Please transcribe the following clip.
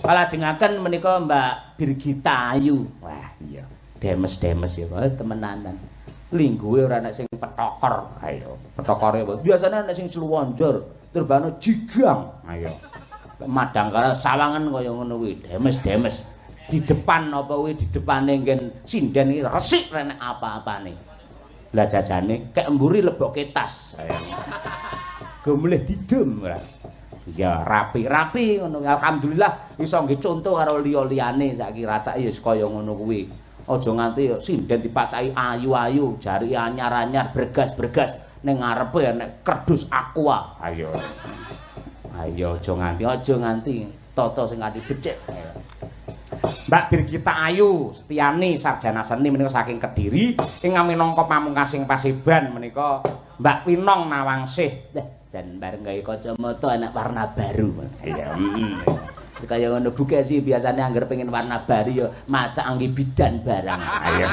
Kalajengaken menika Mbak Birgita Ayu. Wah, iya. Demes-demes ya temenanan. Lingguhe ora ana sing petokor. Ayo, petokore biasane ana sing sluwonjor, turbane jigang. Ayo. Madang karo sawangan kaya ngono kuwi, demes-demes. Di depan apa kuwi di depane nggen sinden iki resik renek apa-apane. Lah jajane kek mburi lebokke tas. Gemleh didem. Ya rapi-rapi ngono. Alhamdulillah iso nggih conto karo liya-liyane saiki racake ya kaya ngono kuwi. Aja nganti sinden dipacai ayu-ayu, jari anyar-anyar, bergas-bergas ning ngarepe nek kerdus aqua. Ayo. Ayo aja nganti tata sing kanthi becik. Mbak Birgita Ayu Setiani sarjana seni menika saking Kediri ingkang minangka pamungkasing Pasiban menika Mbak Winong Nawangsih. Jan bareng gawe kacamata anak warna baru. Iya. Kaya ngono buka sih biasanya anggar pengen warna baru ya macak anggi bidan barang. Ayo.